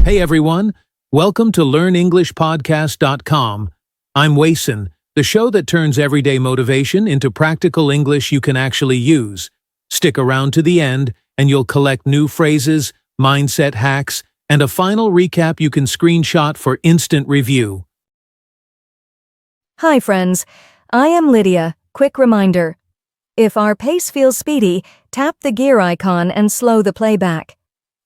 Hey everyone, welcome to LearnEnglishPodcast.com. I'm Wason, the show that turns everyday motivation into practical English you can actually use. Stick around to the end, and you'll collect new phrases, mindset hacks, and a final recap you can screenshot for instant review. Hi friends, I am Lydia. Quick reminder. If our pace feels speedy, tap the gear icon and slow the playback.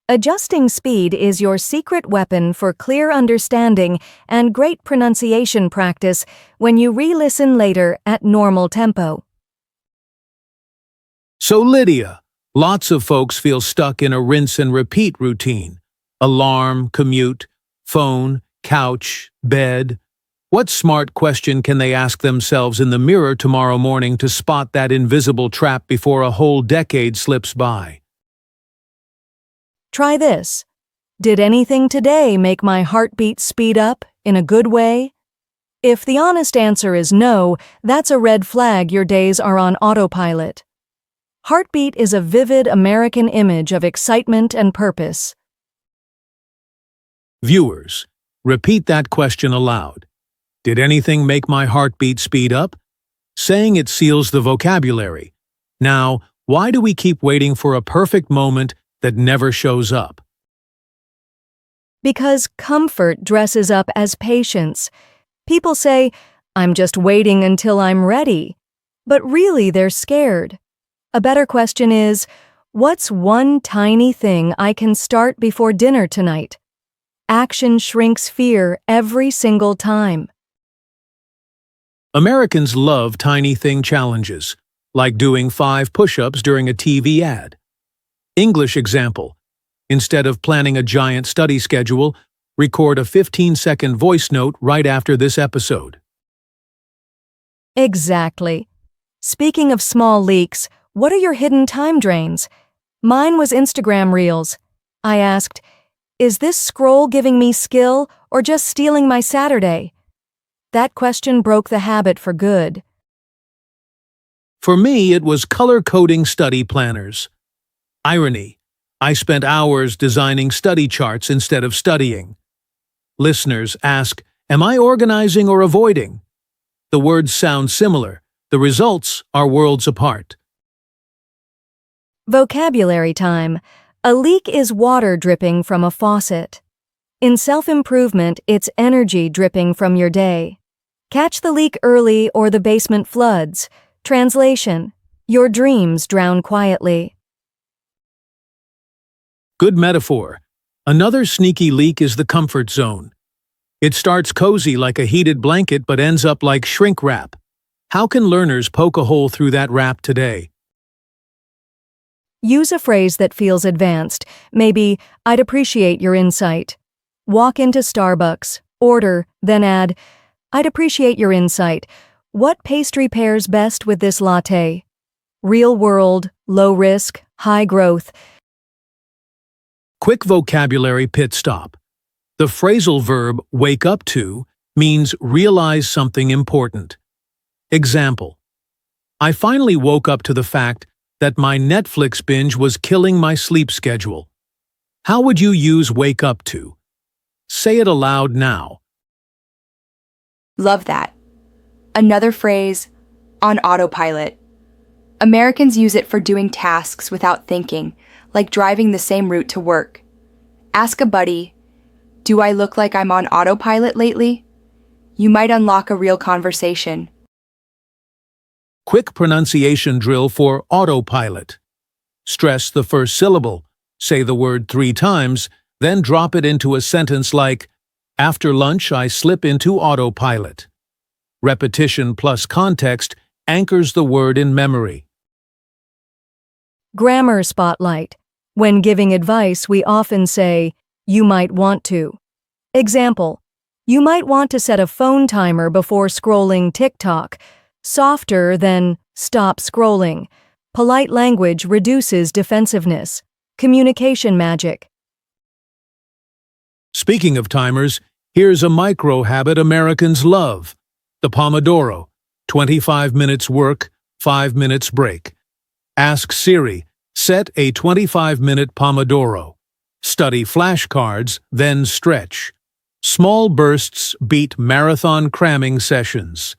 Adjusting speed is your secret weapon for clear understanding and great pronunciation practice when you re-listen later at normal tempo. So Lydia, lots of folks feel stuck in a rinse and repeat routine. Alarm, commute, phone, couch, bed. What smart question can they ask themselves in the mirror tomorrow morning to spot that invisible trap before a whole decade slips by? Try this. Did anything today make my heartbeat speed up in a good way? If the honest answer is no, that's a red flag your days are on autopilot. Heartbeat is a vivid American image of excitement and purpose. Viewers, repeat that question aloud. Did anything make my heartbeat speed up? Saying it seals the vocabulary. Now, why do we keep waiting for a perfect moment that never shows up? Because comfort dresses up as patience. People say, "I'm just waiting until I'm ready." But really, they're scared. A better question is, what's one tiny thing I can start before dinner tonight? Action shrinks fear every single time. Americans love tiny thing challenges, like doing 5 push-ups during a TV ad. English example. Instead of planning a giant study schedule, record a 15-second voice note right after this episode. Exactly. Speaking of small leaks, what are your hidden time drains? Mine was Instagram Reels. I asked, is this scroll giving me skill or just stealing my Saturday? That question broke the habit for good. For me, it was color-coding study planners. Irony. I spent hours designing study charts instead of studying. Listeners ask, am I organizing or avoiding? The words sound similar. The results are worlds apart. Vocabulary time. A leak is water dripping from a faucet. In self-improvement, it's energy dripping from your day. Catch the leak early or the basement floods. Translation. Your dreams drown quietly. Good metaphor. Another sneaky leak is the comfort zone. It starts cozy like a heated blanket but ends up like shrink wrap. How can learners poke a hole through that wrap today? Use a phrase that feels advanced. Maybe, I'd appreciate your insight. Walk into Starbucks, order, then add, I'd appreciate your insight. What pastry pairs best with this latte? Real world, low risk, high growth. Quick vocabulary pit stop. The phrasal verb wake up to means realize something important. Example. I finally woke up to the fact that my Netflix binge was killing my sleep schedule. How would you use wake up to? Say it aloud now. Love that. Another phrase, on autopilot. Americans use it for doing tasks without thinking, like driving the same route to work. Ask a buddy, do I look like I'm on autopilot lately? You might unlock a real conversation. Quick pronunciation drill for autopilot. Stress the first syllable. Say the word 3 times, then drop it into a sentence like, after lunch I slip into autopilot. Repetition plus context anchors the word in memory. Grammar spotlight. When giving advice, we often say, you might want to. Example, you might want to set a phone timer before scrolling TikTok. Softer than stop scrolling. Polite language reduces defensiveness. Communication magic. Speaking of timers, here's a micro habit Americans love. The Pomodoro. 25 minutes work, 5 minutes break. Ask Siri, set a 25-minute Pomodoro. Study flashcards, then stretch. Small bursts beat marathon cramming sessions.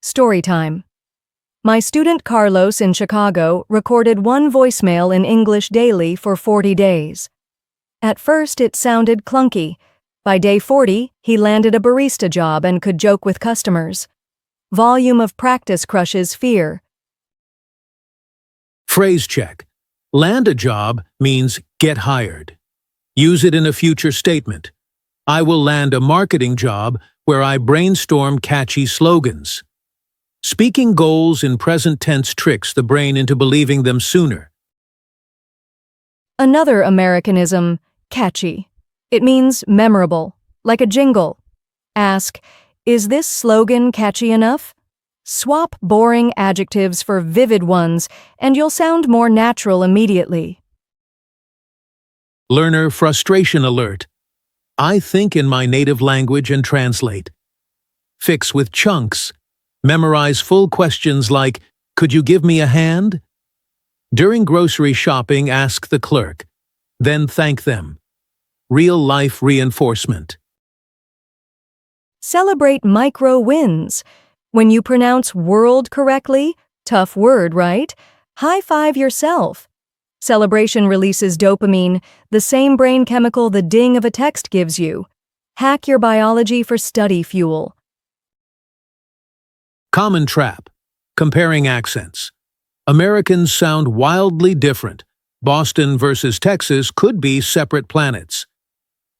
Story time. My student Carlos in Chicago recorded one voicemail in English daily for 40 days. At first, it sounded clunky. By day 40, he landed a barista job and could joke with customers. Volume of practice crushes fear. Phrase check. Land a job means get hired. Use it in a future statement. I will land a marketing job where I brainstorm catchy slogans. Speaking goals in present tense tricks the brain into believing them sooner. Another Americanism, catchy. It means memorable, like a jingle. Ask, is this slogan catchy enough? Swap boring adjectives for vivid ones, and you'll sound more natural immediately. Learner frustration alert. I think in my native language and translate. Fix with chunks. Memorize full questions like, could you give me a hand? During grocery shopping, ask the clerk. Then thank them. Real-life reinforcement. Celebrate micro wins. When you pronounce world correctly, tough word, right? High-five yourself. Celebration releases dopamine, the same brain chemical the ding of a text gives you. Hack your biology for study fuel. Common trap. Comparing accents. Americans sound wildly different. Boston versus Texas could be separate planets.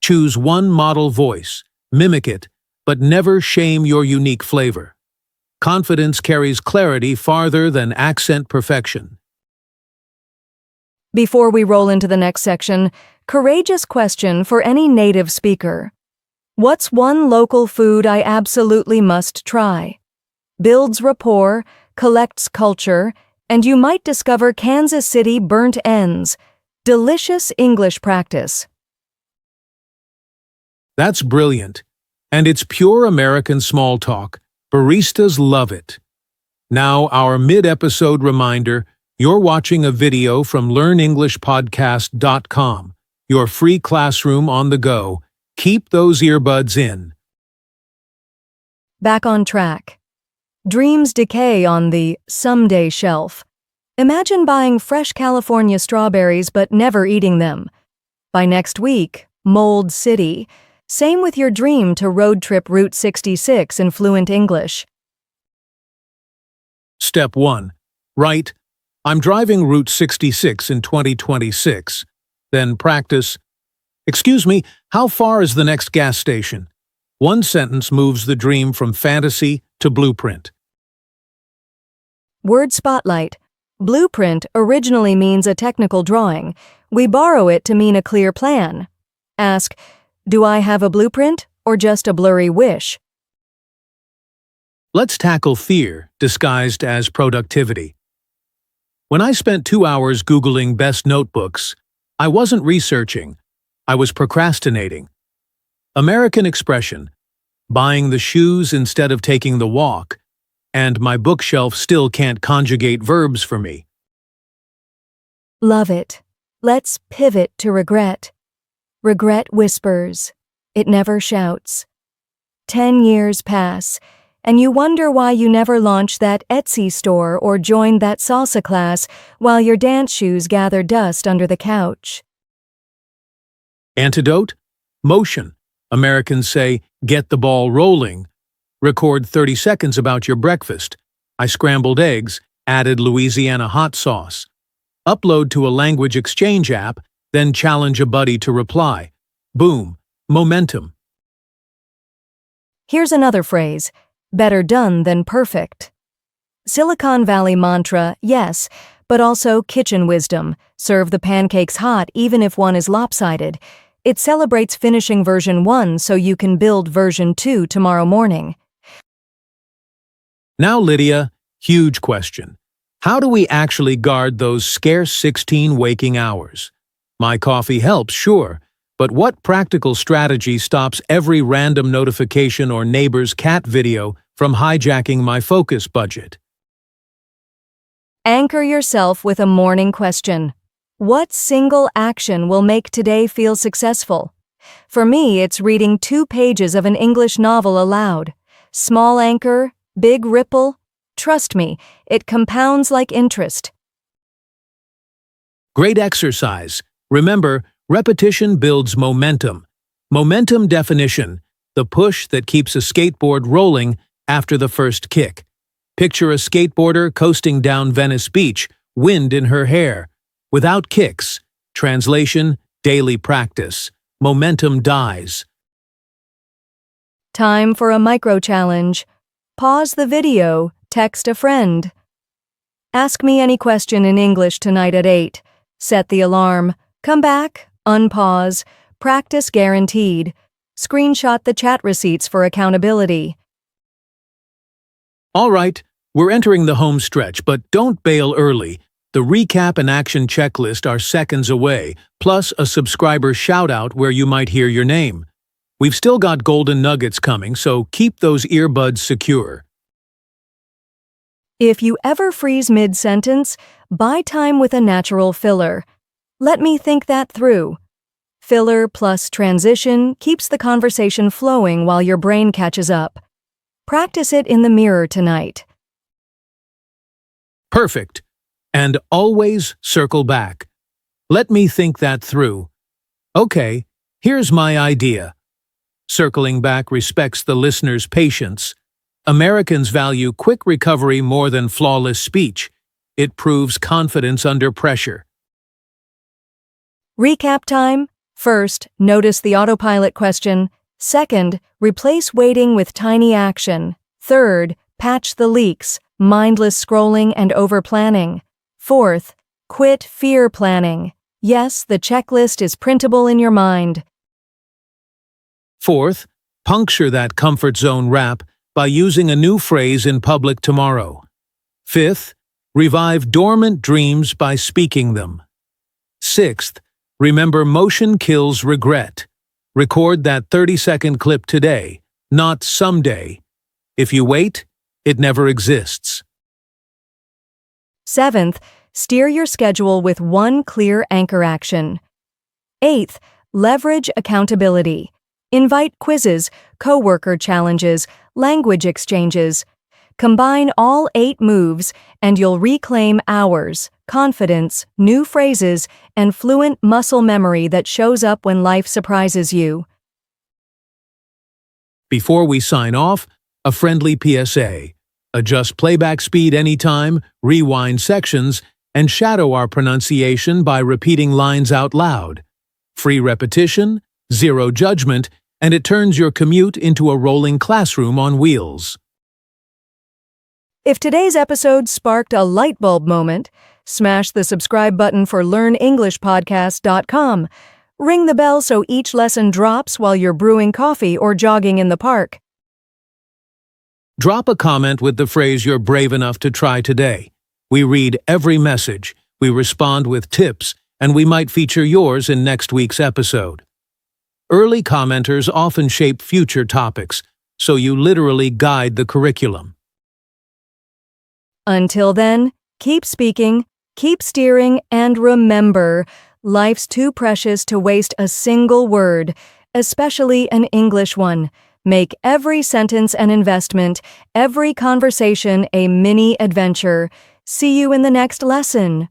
Choose one model voice, mimic it, but never shame your unique flavor. Confidence carries clarity farther than accent perfection. Before we roll into the next section, courageous question for any native speaker. What's one local food I absolutely must try? Builds rapport, collects culture, and you might discover Kansas City burnt ends. Delicious English practice. That's brilliant. And it's pure American small talk. Baristas love it. Now, our mid-episode reminder, you're watching a video from learnenglishpodcast.com, your free classroom on the go. Keep those earbuds in. Back on track. Dreams decay on the someday shelf. Imagine buying fresh California strawberries but never eating them. By next week, Mold City. Same with your dream to road trip Route 66 in fluent English. Step 1. Write, I'm driving Route 66 in 2026. Then practice, excuse me, how far is the next gas station? One sentence moves the dream from fantasy to blueprint. Word spotlight. Blueprint originally means a technical drawing. We borrow it to mean a clear plan. Ask, do I have a blueprint or just a blurry wish? Let's tackle fear disguised as productivity. When I spent 2 hours Googling best notebooks, I wasn't researching, I was procrastinating. American expression, buying the shoes instead of taking the walk, and my bookshelf still can't conjugate verbs for me. Love it. Let's pivot to regret. Regret whispers. It never shouts. 10 years pass, and you wonder why you never launched that Etsy store or joined that salsa class while your dance shoes gather dust under the couch. Antidote? Motion. Americans say, get the ball rolling. Record 30 seconds about your breakfast. I scrambled eggs, added Louisiana hot sauce. Upload to a language exchange app, then challenge a buddy to reply. Boom. Momentum. Here's another phrase. Better done than perfect. Silicon Valley mantra, yes, but also kitchen wisdom. Serve the pancakes hot even if one is lopsided. It celebrates finishing version 1 so you can build version 2 tomorrow morning. Now, Lydia, huge question. How do we actually guard those scarce 16 waking hours? My coffee helps, sure, but what practical strategy stops every random notification or neighbor's cat video from hijacking my focus budget? Anchor yourself with a morning question. What single action will make today feel successful? For me, it's reading 2 pages of an English novel aloud. Small anchor, big ripple. Trust me, it compounds like interest. Great exercise. Remember, repetition builds momentum. Momentum definition, the push that keeps a skateboard rolling after the first kick. Picture a skateboarder coasting down Venice Beach, wind in her hair. Without kicks, translation, daily practice, momentum dies. Time for a micro-challenge. Pause the video, text a friend. Ask me any question in English tonight at 8. Set the alarm. Come back, unpause, practice guaranteed. Screenshot the chat receipts for accountability. All right, we're entering the home stretch, but don't bail early. The recap and action checklist are seconds away, plus a subscriber shout-out where you might hear your name. We've still got golden nuggets coming, so keep those earbuds secure. If you ever freeze mid-sentence, buy time with a natural filler. Let me think that through. Filler plus transition keeps the conversation flowing while your brain catches up. Practice it in the mirror tonight. Perfect. And always circle back. Let me think that through. Okay, here's my idea. Circling back respects the listener's patience. Americans value quick recovery more than flawless speech. It proves confidence under pressure. Recap time. First, notice the autopilot question. Second, replace waiting with tiny action. Third, patch the leaks, mindless scrolling and over-planning. Fourth, quit fear planning. Yes, the checklist is printable in your mind. Fourth, puncture that comfort zone rap by using a new phrase in public tomorrow. Fifth, revive dormant dreams by speaking them. Sixth, remember motion kills regret. Record that 30-second clip today, not someday. If you wait, it never exists. Seventh, steer your schedule with one clear anchor action. Eighth, leverage accountability. Invite quizzes, coworker challenges, language exchanges. Combine all 8 moves and you'll reclaim hours, confidence, new phrases, and fluent muscle memory that shows up when life surprises you. Before we sign off, a friendly PSA. Adjust playback speed anytime, rewind sections, and shadow our pronunciation by repeating lines out loud. Free repetition, zero judgment, and it turns your commute into a rolling classroom on wheels. If today's episode sparked a light bulb moment, smash the subscribe button for LearnEnglishPodcast.com. Ring the bell so each lesson drops while you're brewing coffee or jogging in the park. Drop a comment with the phrase you're brave enough to try today. We read every message, we respond with tips, and we might feature yours in next week's episode. Early commenters often shape future topics, so you literally guide the curriculum. Until then, keep speaking, keep steering, and remember, life's too precious to waste a single word, especially an English one. Make every sentence an investment, every conversation a mini adventure. See you in the next lesson.